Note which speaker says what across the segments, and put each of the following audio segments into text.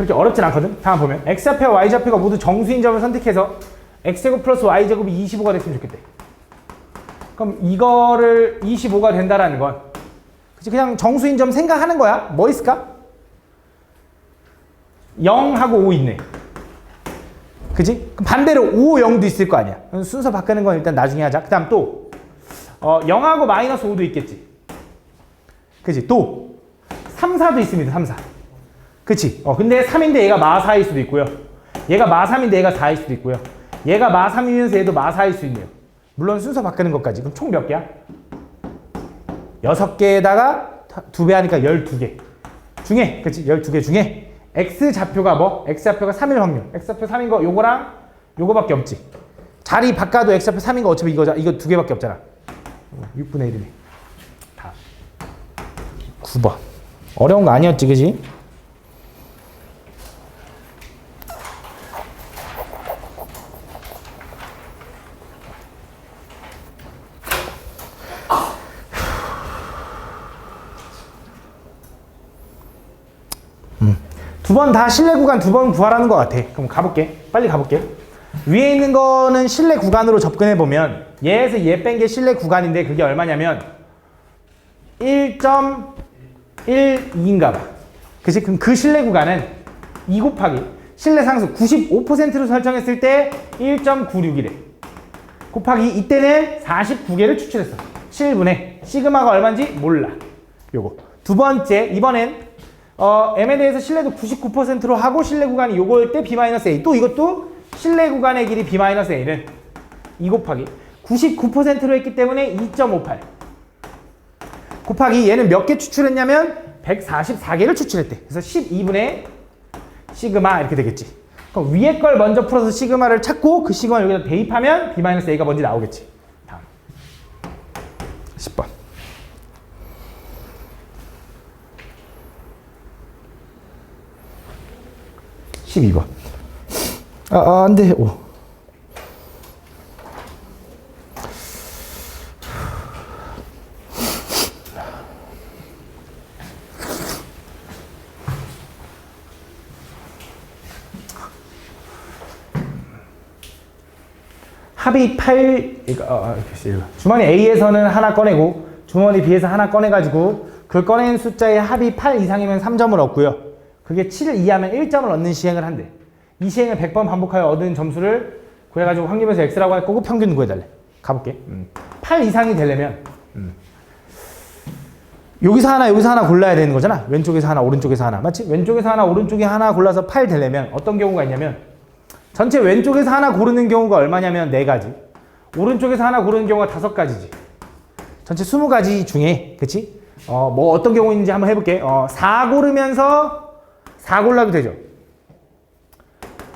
Speaker 1: 그렇게 어렵진 않거든. 다음 보면 x좌표와 y좌표가 모두 정수인 점을 선택해서 x제곱 플러스 y제곱이 25가 됐으면 좋겠대. 그럼 이거를 25가 된다라는 건 그치? 그냥 정수인 점 생각하는 거야. 뭐 있을까? 0하고 5 있네. 그치? 그럼 반대로 5, 0도 있을 거 아니야. 순서 바꾸는 건 일단 나중에 하자. 그 다음 또 0하고 마이너스 5도 있겠지. 그치? 또 3, 4도 있습니다. 3, 4. 그치? 근데 3인데 얘가 마 4일 수도 있고요. 얘가 마 3인데 얘가 4일 수도 있고요. 얘가 마 3이면서 얘도 마 4일 수 있네요. 물론 순서 바꾸는 것까지. 그럼 총 몇 개야? 6개에다가 2배 하니까 12개. 중에, 그치? 12개 중에 X좌표가 뭐? X좌표가 3일 확률. X좌표 3인 거 요거랑 요거밖에 없지. 자리 바꿔도 X좌표 3인 거 어차피 이거 2개밖에 없잖아. 6분의 1이네. 다. 9번. 어려운 거 아니었지, 그치? 두 번 다 실내 구간 2번 구하라는 것 같아. 그럼 가볼게. 빨리 가볼게. 위에 있는 거는 실내 구간으로 접근해보면 얘에서 얘 뺀 게 실내 구간인데 그게 얼마냐면 1.12인가 봐. 그치? 그럼 그 실내 구간은 2 곱하기 실내 상수 95%로 설정했을 때 1.96이래. 곱하기 이때는 49개를 추출했어. 7분의 시그마가 얼마인지 몰라. 요거. 두 번째, 이번엔 M에 대해서 실내도 99%로 하고 실내 구간이 요거일 때 B-A. 또 이것도 실내 구간의 길이 B-A는 2 곱하기 99%로 했기 때문에 2.58 곱하기 얘는 몇 개 추출했냐면 144개를 추출했대. 그래서 12분의 시그마 이렇게 되겠지. 그럼 위에 걸 먼저 풀어서 시그마를 찾고 그 시그마를 여기다 대입하면 B-A가 뭔지 나오겠지. 다음 10번. 12번. 안 돼. 오. 합이 8, 주머니 A에서는 하나 꺼내고 주머니 B에서 하나 꺼내가지고 그 꺼낸 숫자의 합이 8 이상이면 3점을 얻고요. 그게 7을 이하면 1점을 얻는 시행을 한대. 이 시행을 100번 반복하여 얻은 점수를 구해가지고 확률에서 X라고 할 거고 평균 구해달래. 가볼게. 8 이상이 되려면 여기서 하나 골라야 되는 거잖아. 왼쪽에서 하나 오른쪽에서 하나. 맞지? 왼쪽에서 하나 오른쪽에 하나 골라서 8 되려면 어떤 경우가 있냐면 전체 왼쪽에서 하나 고르는 경우가 얼마냐면 4가지. 오른쪽에서 하나 고르는 경우가 5가지지. 전체 20가지 중에 그치? 뭐 어떤 경우 있는지 한번 해볼게. 4 고르면서 4 골라도 되죠.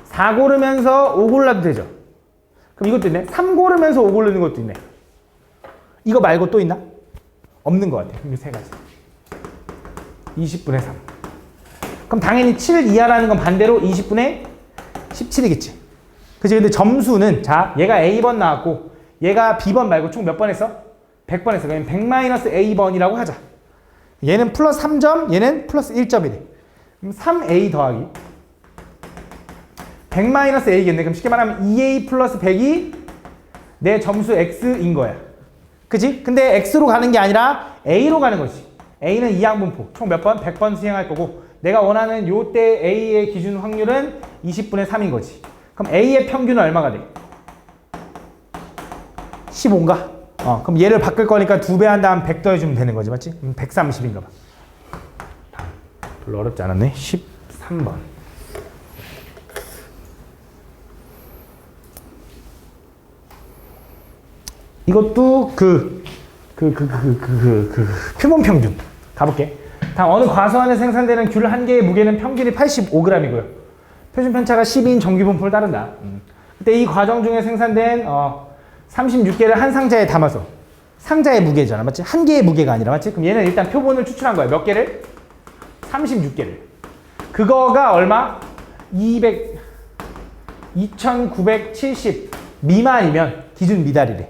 Speaker 1: 4 고르면서 5 골라도 되죠. 그럼 이것도 있네. 3 고르면서 5 고르는 것도 있네. 이거 말고 또 있나? 없는 것 같아. 이 3가지. 20분의 3. 그럼 당연히 7 이하라는 건 반대로 20분의 17이겠지. 그치? 근데 점수는 자, 얘가 A번 나왔고 얘가 B번 말고 총 몇 번 했어? 100번 했어. 그러면 100-A번이라고 하자. 얘는 플러스 3점, 얘는 플러스 1점이래. 그럼 3A 더하기 100-A겠네. 그럼 쉽게 말하면 2A 플러스 100이 내 점수 X인 거야. 그치? 근데 X로 가는 게 아니라 A로 가는 거지. A는 이항분포. 총 몇 번? 100번 수행할 거고 내가 원하는 요때 A의 기준 확률은 20분의 3인 거지. 그럼 A의 평균은 얼마가 돼? 15인가? 그럼 얘를 바꿀 거니까 2배 한 다음 100 더해주면 되는 거지. 맞지? 130인가 봐. 별로 어렵지 않았네. 13번. 이것도 표본 평균. 가볼게. 다음 어느 과수 안에 생산되는 귤 한 개의 무게는 평균이 85g이고요. 표준 편차가 12인 정규 분포를 따른다. 그때 이 과정 중에 생산된 36개를 한 상자에 담아서 상자의 무게잖아. 맞지? 한 개의 무게가 아니라. 맞지? 그럼 얘는 일단 표본을 추출한 거야. 몇 개를? 36개를. 그거가 얼마? 2970 미만이면 기준 미달이래.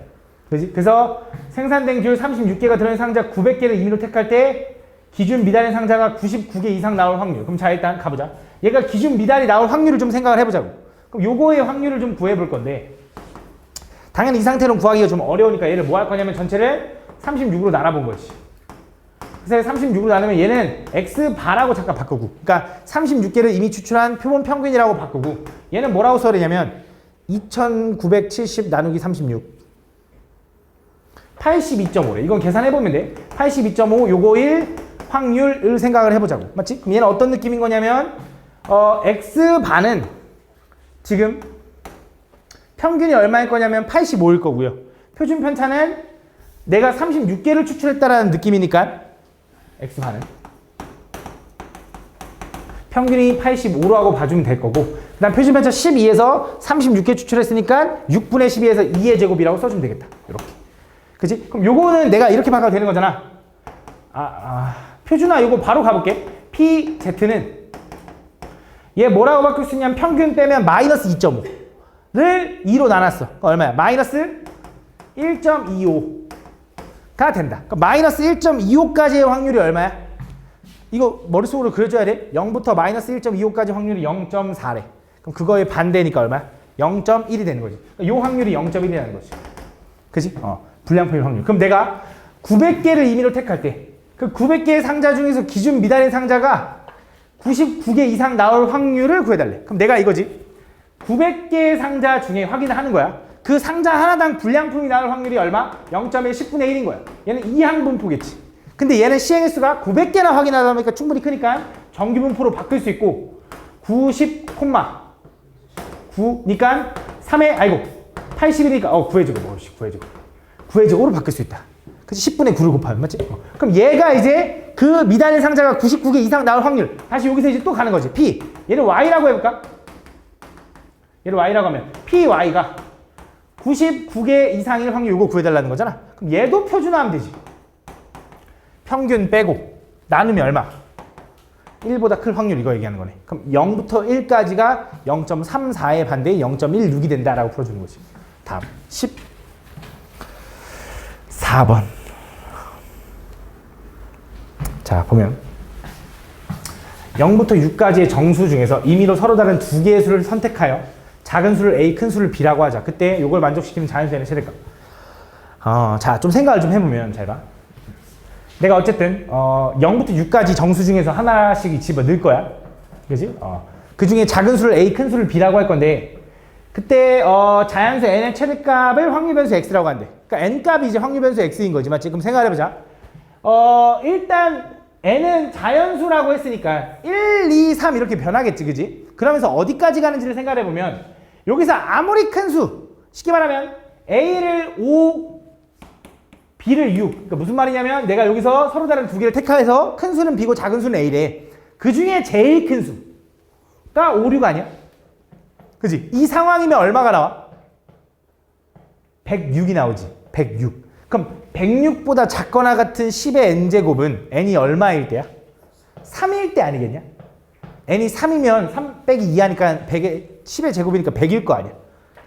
Speaker 1: 그지? 그래서 생산된 귤 36개가 들어있는 상자 900개를 임의로 택할 때 기준 미달인 상자가 99개 이상 나올 확률. 그럼 자, 일단 가보자. 얘가 기준 미달이 나올 확률을 좀 생각을 해보자고. 그럼 요거의 확률을 좀 구해볼 건데, 당연히 이 상태로는 구하기가 좀 어려우니까 얘를 뭐 할 거냐면 전체를 36으로 나눠본 거지. 그래서 36으로 나누면 얘는 x바라고 잠깐 바꾸고, 그러니까 36개를 이미 추출한 표본 평균이라고 바꾸고, 얘는 뭐라고 써야 되냐면 2970 나누기 36 82.5래. 이건 계산해보면 돼. 82.5 요거 1 확률을 생각을 해보자고. 맞지? 그럼 얘는 어떤 느낌인 거냐면 x반은 지금 평균이 얼마일 거냐면 85일 거고요. 표준 편차는 내가 36개를 추출했다라는 느낌이니까 x반은 평균이 85로 하고 봐주면 될 거고, 그 다음 표준 편차 12에서 36개 추출했으니까 6분의 12에서 2의 제곱이라고 써주면 되겠다. 이렇게. 그치? 그럼 요거는 내가 이렇게 바꿔도 되는 거잖아. 표준화 요거 바로 가볼게. PZ는 얘 뭐라고 바꿀 수 있냐면 평균 빼면 마이너스 2.5를 2로 나눴어. 얼마야? 마이너스 1.25가 된다. 그럼 마이너스 1.25까지의 확률이 얼마야? 이거 머릿속으로 그려줘야 돼. 0부터 마이너스 1.25까지 확률이 0.4래. 그럼 그거의 반대니까 얼마야? 0.1이 되는 거지. 그러니까 요 확률이 0.1이라는 거지. 그지? 불량품일 확률. 그럼 내가 900개를 임의로 택할 때 그 900개의 상자 중에서 기준 미달인 상자가 99개 이상 나올 확률을 구해달래. 그럼 내가 이거지. 900개의 상자 중에 확인을 하는 거야. 그 상자 하나당 불량품이 나올 확률이 얼마? 0.1, 10분의 1인 거야. 얘는 이항분포겠지. 근데 얘는 시행횟수가 900개나 확인하다 보니까 충분히 크니까 정규분포로 바뀔 수 있고 90,9니까 3에 80이니까 구해주고 구해주고로 바뀔 수 있다. 그치? 10분의 9를 곱하면 맞지? 그럼 얘가 이제 그 미달인 상자가 99개 이상 나올 확률. 다시 여기서 이제 또 가는 거지. P. 얘를 Y라고 해볼까? 얘를 Y라고 하면 PY가 99개 이상일 확률 이거 구해달라는 거잖아. 그럼 얘도 표준화하면 되지. 평균 빼고 나누면 얼마? 1보다 클 확률 이거 얘기하는 거네. 그럼 0부터 1까지가 0.34의 반대에 0.16이 된다라고 풀어주는 거지. 다음 14번. 자, 보면 0부터 6까지의 정수 중에서 임의로 서로 다른 두 개의 수를 선택하여 작은 수를 A, 큰 수를 B라고 하자. 그때 이걸 만족시키는 자연수의 최대값. 자, 좀 생각을 좀 해보면 잘 봐. 내가 어쨌든 0부터 6까지 정수 중에서 하나씩 집어 넣을 거야. 그지? 그 중에 작은 수를 A, 큰 수를 B라고 할 건데, 그때 자연수 n의 최대값을 확률변수 x라고 한대. 그러니까 n값이 이제 확률변수 x인 거지. 맞지? 그럼 생각해보자. 일단 n은 자연수라고 했으니까 1, 2, 3 이렇게 변하겠지. 그지? 그러면서 어디까지 가는지를 생각해보면 여기서 아무리 큰 수, 쉽게 말하면 a를 5, b를 6. 그러니까 무슨 말이냐면 내가 여기서 서로 다른 두 개를 택해서 큰 수는 b고 작은 수는 a래. 그 중에 제일 큰 수가 5, 6 아니야? 그지? 이 상황이면 얼마가 나와? 106이 나오지. 106. 그럼 106보다 작거나 같은 10의 n제곱은 n이 얼마일 때야? 3일 때 아니겠냐? n이 3이면 3 빼기 2 하니까 100의 10의 제곱이니까 100일 거 아니야?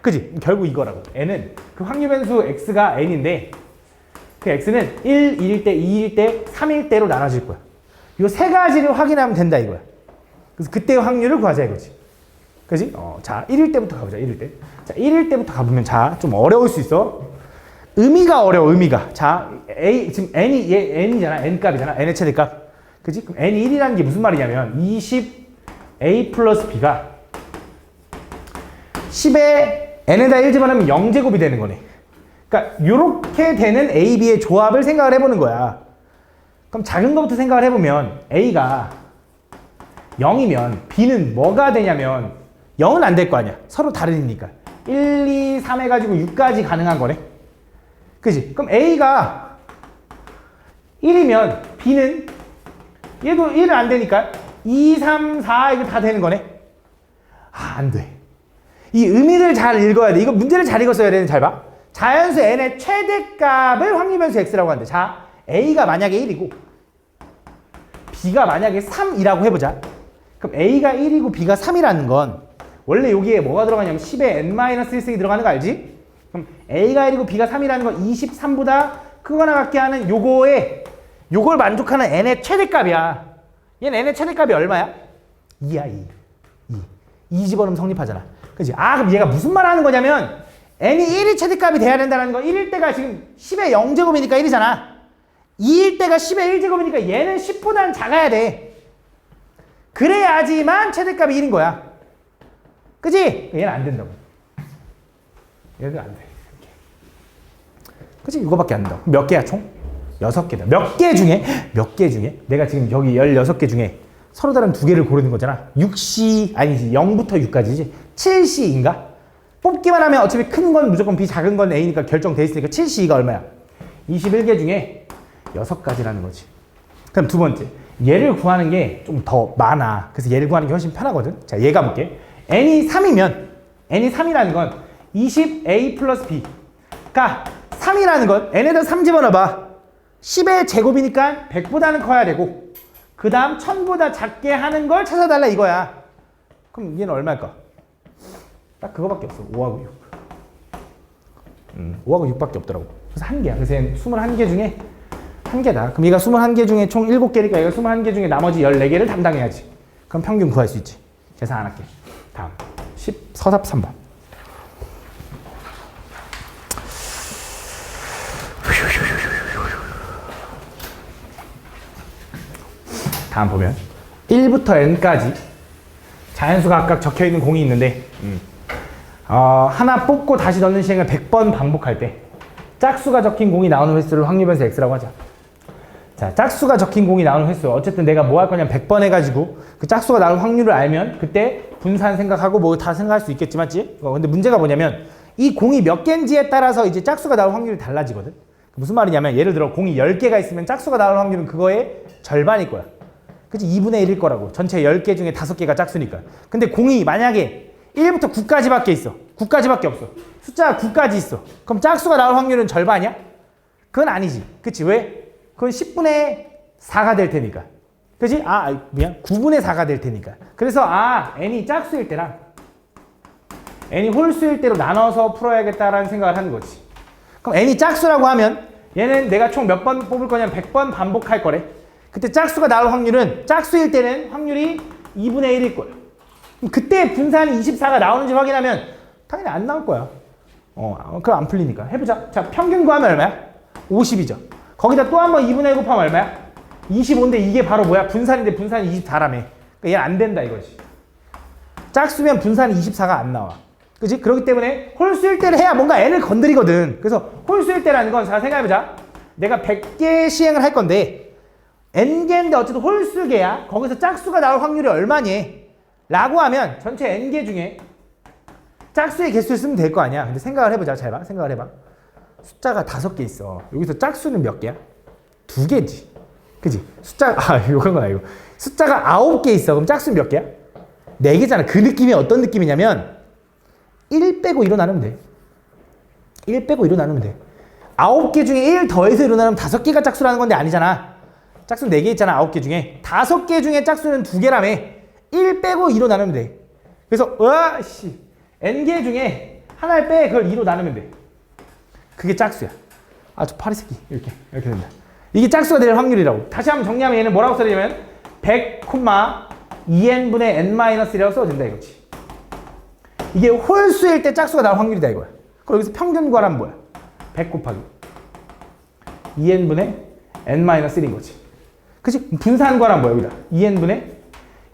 Speaker 1: 그지? 결국 이거라고. n은 그 확률변수 x가 n인데 그 x는 1, 1일 때, 2일 때, 3일 때로 나눠질 거야. 이 세 가지를 확인하면 된다 이거야. 그래서 그때의 확률을 구하자 이거지. 그지? 자, 1일 때부터 가보자. 1일 때. 자, 1일 때부터 가보면 자, 좀 어려울 수 있어. 의미가 어려워. 의미가. 자, 지금 n이 n이잖아. n값이잖아. n의 최대값. 그지? 그럼 n이 1이라는 게 무슨 말이냐면 20a 플러스 b가 10에 n에다 1 집어넣으면 0제곱이 되는 거네. 그러니까 요렇게 되는 a, b의 조합을 생각을 해보는 거야. 그럼 작은 것부터 생각을 해보면 a가 0이면 b는 뭐가 되냐면 0은 안 될 거 아니야. 서로 다르니까. 1, 2, 3 해가지고 6까지 가능한 거네. 그지? 그럼 A가 1이면 B는 얘도 1은 안 되니까 2, 3, 4 이거 다 되는 거네. 안 돼. 이 의미를 잘 읽어야 돼. 이거 문제를 잘 읽었어야 되는. 잘 봐. 자연수 n의 최대값을 확률변수 x라고 하는데, 자, A가 만약에 1이고 B가 만약에 3이라고 해보자. 그럼 A가 1이고 B가 3이라는 건 원래 여기에 뭐가 들어가냐면 10에 n-1승이 들어가는 거 알지? 그럼 A가 1이고 B가 3이라는 건 23보다 크거나 같게 하는 요거에 요걸 만족하는 n의 최대값이야. 얘는 n의 최대값이 얼마야? 2야, 2. 2 집어넣으면 성립하잖아. 그치? 아, 그럼 얘가 무슨 말 하는 거냐면 n이 1이 최대값이 돼야 된다는 거. 1일 때가 지금 10의 0제곱이니까 1이잖아. 2일 때가 10의 1제곱이니까 얘는 10보다는 작아야 돼. 그래야지만 최대값이 1인 거야. 그치? 얘는 안 된다고. 얘는 안 돼. 이렇게. 그치? 이거밖에 안 된다고. 몇 개야, 총? 6개다. 몇 개 중에? 내가 지금 여기 16개 중에 서로 다른 2개를 고르는 거잖아. 6C, 아니지. 0부터 6까지지. 7C인가? 뽑기만 하면 어차피 큰 건 무조건 B, 작은 건 A니까 결정돼 있으니까 7C가 얼마야? 21개 중에 6가지라는 거지. 그럼 두 번째. 얘를 구하는 게 좀 더 많아. 그래서 얘를 구하는 게 훨씬 편하거든. 자, 얘 가볼게. n이 3이면, n이 3이라는 건 20A 플러스 B. 그러니까 3이라는 건 n에다 3 집어넣어봐. 10의 제곱이니까 100보다는 커야 되고 그 다음 1000보다 작게 하는 걸 찾아달라 이거야. 그럼 얘는 얼마일까? 딱 그거밖에 없어. 5하고 6. 5하고 6밖에 없더라고. 그래서 한 개야. 그래서 얘는 21개 중에 한 개다. 그럼 얘가 21개 중에 총 7개니까 얘가 21개 중에 나머지 14개를 담당해야지. 그럼 평균 구할 수 있지. 계산 안 할게. 다음. 서답 3번. 다음 보면 1부터 n까지 자연수가 각각 적혀있는 공이 있는데 하나 뽑고 다시 넣는 시행을 100번 반복할 때 짝수가 적힌 공이 나오는 횟수를 확률변수 x라고 하자. 자, 짝수가 적힌 공이 나오는 횟수. 어쨌든 내가 뭐 할 거냐면 100번 해가지고 그 짝수가 나올 확률을 알면 그때 분산 생각하고 뭐 다 생각할 수 있겠지, 맞지? 근데 문제가 뭐냐면 이 공이 몇 개인지에 따라서 이제 짝수가 나올 확률이 달라지거든. 무슨 말이냐면 예를 들어 공이 10개가 있으면 짝수가 나올 확률은 그거의 절반일 거야. 그치? 2분의 1일 거라고. 전체 10개 중에 5개가 짝수니까. 근데 공이 만약에 1부터 9까지밖에 있어. 9까지밖에 없어. 숫자가 9까지 있어. 그럼 짝수가 나올 확률은 절반이야? 그건 아니지. 그치? 왜? 그건 10분의 4가 될 테니까. 그치? 미안. 9분의 4가 될 테니까. 그래서 n이 짝수일 때랑 n이 홀수일 때로 나눠서 풀어야겠다라는 생각을 하는 거지. 그럼 n이 짝수라고 하면 얘는 내가 총 몇 번 뽑을 거냐면 100번 반복할 거래. 그때 짝수가 나올 확률은 짝수일 때는 확률이 2분의 1일 거예요. 그때 분산이 24가 나오는지 확인하면 당연히 안 나올 거야. 그럼 안 풀리니까. 해보자. 자, 평균 구하면 얼마야? 50이죠. 거기다 또 한 번 2분의 1 곱하면 얼마야? 25인데 이게 바로 뭐야? 분산인데 분산이 24라며. 그러니까 얘는 안 된다 이거지. 짝수면 분산이 24가 안 나와. 그치? 그렇기 때문에 홀수일 때를 해야 뭔가 n을 건드리거든. 그래서 홀수일 때라는 건 자, 생각해보자. 내가 100개 시행을 할 건데 n개인데 어쨌든 홀수개야. 거기서 짝수가 나올 확률이 얼마니? 라고 하면 전체 n개 중에 짝수의 개수를 쓰면 될 거 아니야. 근데 생각을 해보자. 잘 봐. 생각을 해봐. 숫자가 5개 있어. 여기서 짝수는 몇 개야? 2개지. 그치? 그런 건 아니고. 숫자가 9개 있어. 그럼 짝수는 몇 개야? 4개잖아. 그 느낌이 어떤 느낌이냐면 1 빼고 1로 나누면 돼. 1 빼고 1로 나누면 돼. 9개 중에 1 더해서 1로 나누면 5개가 짝수라는 건데 아니잖아. 짝수는 4개 있잖아. 9개 중에. 5개 중에 짝수는 2개라며. 1 빼고 2로 나누면 돼. 그래서 n개 중에 하나를 빼 그걸 2로 나누면 돼. 그게 짝수야. 저 파리 새끼. 이렇게 된다. 이게 짝수가 될 확률이라고. 다시 한번 정리하면 얘는 뭐라고 써야 되냐면 100, 2n분의 n-1이라고 써도 된다 이거지. 이게 홀수일 때 짝수가 나올 확률이다 이거야. 그럼 여기서 평균 구하라면 뭐야? 100 곱하기 2n분의 n-1인 거지. 그치? 분산 구하라면 뭐야 여기다?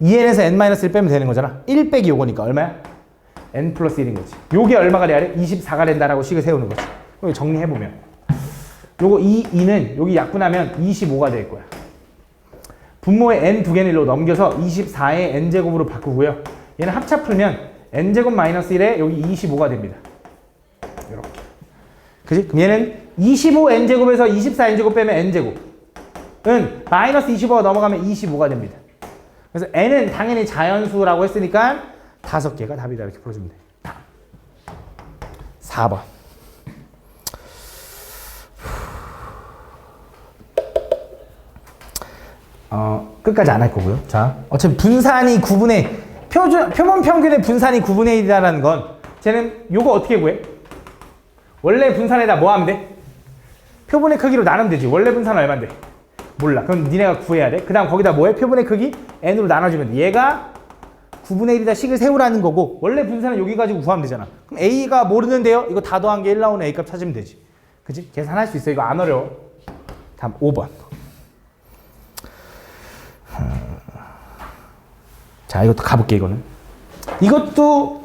Speaker 1: 2n에서 n-1 빼면 되는 거잖아. 1 빼기 요거니까 얼마야? n 플러스 1인 거지. 요게 얼마가 돼야 돼? 24가 된다라고 식을 세우는 거지. 그럼 정리해보면 요거 2는 여기 약분하면 25가 될 거야. 분모의 n 두 개는 일로 넘겨서 24의 n제곱으로 바꾸고요. 얘는 합차 풀면 n제곱 마이너스 1에 여기 25가 됩니다. 이렇게. 그치? 그럼 얘는 25n제곱에서 24n제곱 빼면 n제곱은 마이너스 25가 넘어가면 25가 됩니다. 그래서 n은 당연히 자연수라고 했으니까 5개가 답이다 이렇게 풀어주면 돼. 4번. 끝까지 안 할 거고요. 자, 어차피 분산이 9분의 표본 평균의 분산이 9분의 1이라는 건 쟤는 요거 어떻게 구해? 원래 분산에다 뭐 하면 돼? 표본의 크기로 나누면 되지. 원래 분산은 얼마인데? 몰라. 그럼 니네가 구해야 돼. 그 다음 거기다 뭐해? 표본의 크기 n으로 나눠주면 돼. 얘가 9분의 1이다 식을 세우라는 거고 원래 분산은 여기 가지고 구하면 되잖아. 그럼 a가 모르는데요? 이거 다 더한 게 1 나오는 a 값 찾으면 되지. 그치? 계산할 수 있어. 이거 안 어려워. 다음 5번. 자, 이것도 가볼게. 이것도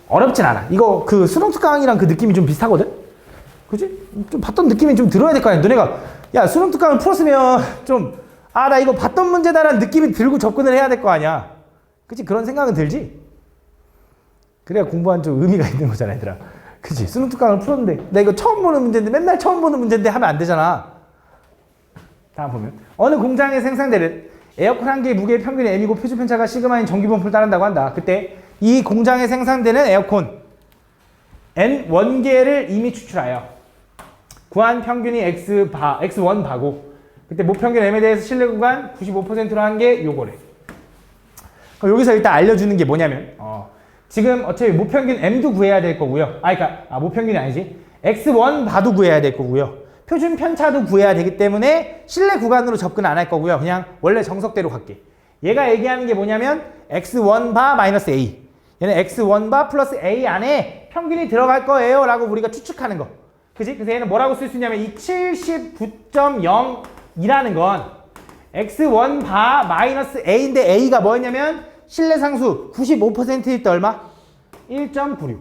Speaker 1: 어렵진 않아. 이거 그 수능 특강이랑 그 느낌이 좀 비슷하거든? 그치? 좀 봤던 느낌이 좀 들어야 될 거 아니야. 너네가 야 수능 특강을 풀었으면 좀 나 이거 봤던 문제다라는 느낌이 들고 접근을 해야 될 거 아니야. 그치? 그런 생각은 들지? 그래야 공부한 좀 의미가 있는 거잖아, 얘들아. 그치? 수능 특강을 풀었는데 나 이거 처음 보는 문제인데 맨날 처음 보는 문제인데 하면 안 되잖아. 다음 보면 어느 공장에 생산되는 에어컨 한 개의 무게의 평균이 m이고 표준 편차가 시그마인 정기분포를 따른다고 한다. 그때 이 공장에 생산되는 에어컨 n 원개를 이미 추출하여 구한 평균이 x1 바고 그때 모평균 m에 대해서 신뢰 구간 95%로 한 게 요거래. 그럼 여기서 일단 알려주는 게 뭐냐면 지금 어차피 모평균 m도 구해야 될 거고요. 그러니까 모평균이 아니지. x1 바도 구해야 될 거고요. 표준 편차도 구해야 되기 때문에 신뢰 구간으로 접근 안 할 거고요. 그냥 원래 정석대로 갈게. 얘가 얘기하는 게 뭐냐면 x1 바 마이너스 a. 얘는 x1 바 플러스 a 안에 평균이 들어갈 거예요 라고 우리가 추측하는 거. 그지? 그래서 얘는 뭐라고 쓸 수 있냐면 이 79.0이라는 건 x1 바 마이너스 a인데 a가 뭐였냐면 신뢰상수 95%일 때 얼마? 1.96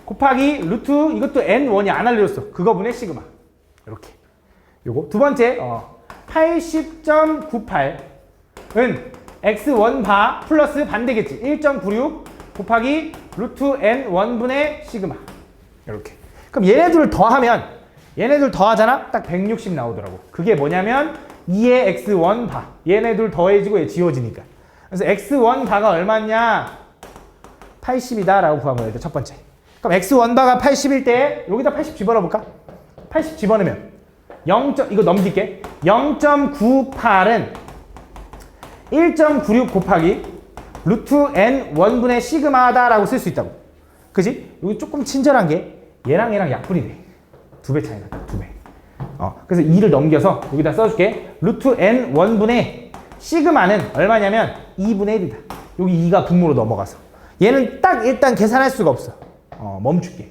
Speaker 1: 곱하기 루트 이것도 n1이 안 알려줬어. 그거분의 시그마. 이렇게. 요거 두 번째 80.98은 x1 바 플러스 반대겠지. 1.96 곱하기 루트 n1분의 시그마. 이렇게. 그럼 얘네들을 더하면 얘네들 더하잖아? 딱 160 나오더라고. 그게 뭐냐면 2의 x1 바. 얘네들 더해지고 얘 지워지니까. 그래서 x1 바가 얼마냐? 80이다 라고 구하면 돼. 첫 번째. 그럼 x1 바가 80일 때 여기다 80 집어넣어 볼까? 80 집어넣으면 0. 이거 넘길게. 0.98은 1.96 곱하기 루트 n 원분의 시그마다 라고 쓸 수 있다고. 그지? 여기 조금 친절한 게 얘랑 얘랑 약분이 돼. 2배 차이 나다. 2배. 그래서 2를 넘겨서 여기다 써줄게. 루트 n 원분의 시그마는 얼마냐면 2분의 1이다. 여기 2가 분모로 넘어가서. 얘는 딱 일단 계산할 수가 없어. 멈출게.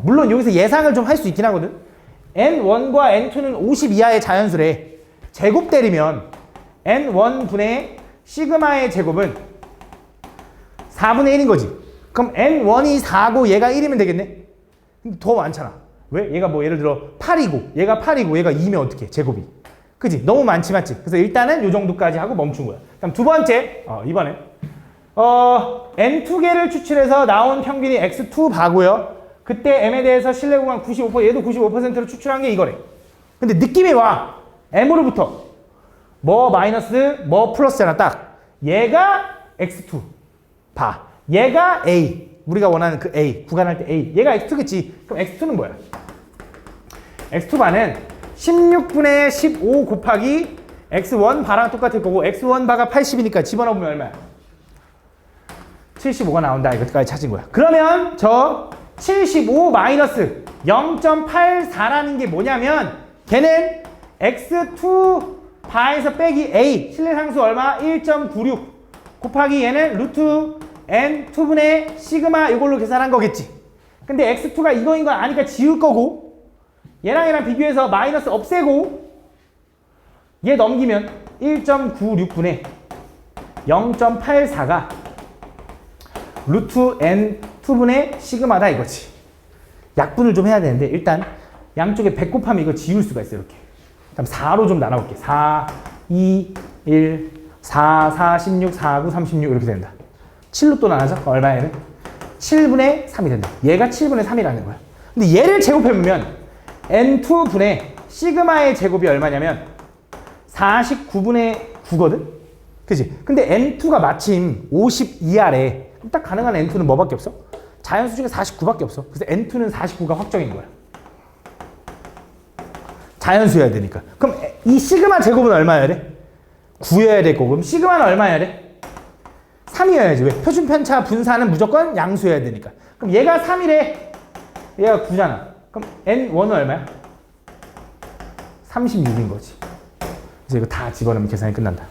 Speaker 1: 물론 여기서 예상을 좀 할 수 있긴 하거든. n1과 n2는 50 이하의 자연수래. 제곱 때리면 n1분의 시그마의 제곱은 4분의 1인 거지. 그럼 n1이 4고 얘가 1이면 되겠네? 근데 더 많잖아. 왜? 얘가 뭐 예를 들어 8이고 얘가 8이고 얘가 2면 어떻게 제곱이. 그지? 너무 많지 맞지? 그래서 일단은 요 정도까지 하고 멈춘 거야. 그럼 두 번째 이번에 n2개를 추출해서 나온 평균이 x2 바고요. 그때 m에 대해서 신뢰 구간 95%, 얘도 95%로 추출한 게 이거래. 근데 느낌이 와. m으로부터 뭐 마이너스 뭐 플러스잖아. 딱 얘가 x2 바, 얘가 a. 우리가 원하는 그 a, 구간할 때 a. 얘가 x2겠지. 그럼 x2는 뭐야? x2 바는 16분의 15 곱하기 x1 바랑 똑같을 거고 x1 바가 80이니까 집어넣으면 얼마야? 75가 나온다. 이것까지 찾은 거야. 그러면 저 75 마이너스 0.84라는 게 뭐냐면 걔는 x2 바에서 빼기 a 신뢰상수 얼마? 1.96 곱하기 얘는 루트 n 2분의 시그마 이걸로 계산한 거겠지. 근데 x2가 이거인 걸 아니까 지울 거고 얘랑 비교해서 마이너스 없애고 얘 넘기면 1.96분의 0.84가 루트 n 2분의 시그마다 이거지. 약분을 좀 해야 되는데 일단 양쪽에 100 곱하면 이거 지울 수가 있어. 이렇게. 그럼 4로 좀 나눠볼게. 4, 2, 1, 4, 4, 16, 4, 9, 36 이렇게 된다. 7로 또 나눠서 얼마에는? 7분의 3이 된다. 얘가 7분의 3이라는 거야. 근데 얘를 제곱해보면 n2분의 시그마의 제곱이 얼마냐면 49분의 9거든? 그치? 근데 n2가 마침 50 이하래. 그럼 딱 가능한 n2는 뭐밖에 없어? 자연수 중에 49밖에 없어. 그래서 n2는 49가 확정인 거야. 자연수여야 되니까. 그럼 이 시그마 제곱은 얼마여야 돼? 9여야 될 거고. 그럼 시그마는 얼마여야 돼? 3이어야지. 왜? 표준 편차 분산은 무조건 양수여야 되니까. 그럼 얘가 3이래. 얘가 9잖아. 그럼 n1은 얼마야? 36인 거지. 그래서 이거 다 집어넣으면 계산이 끝난다.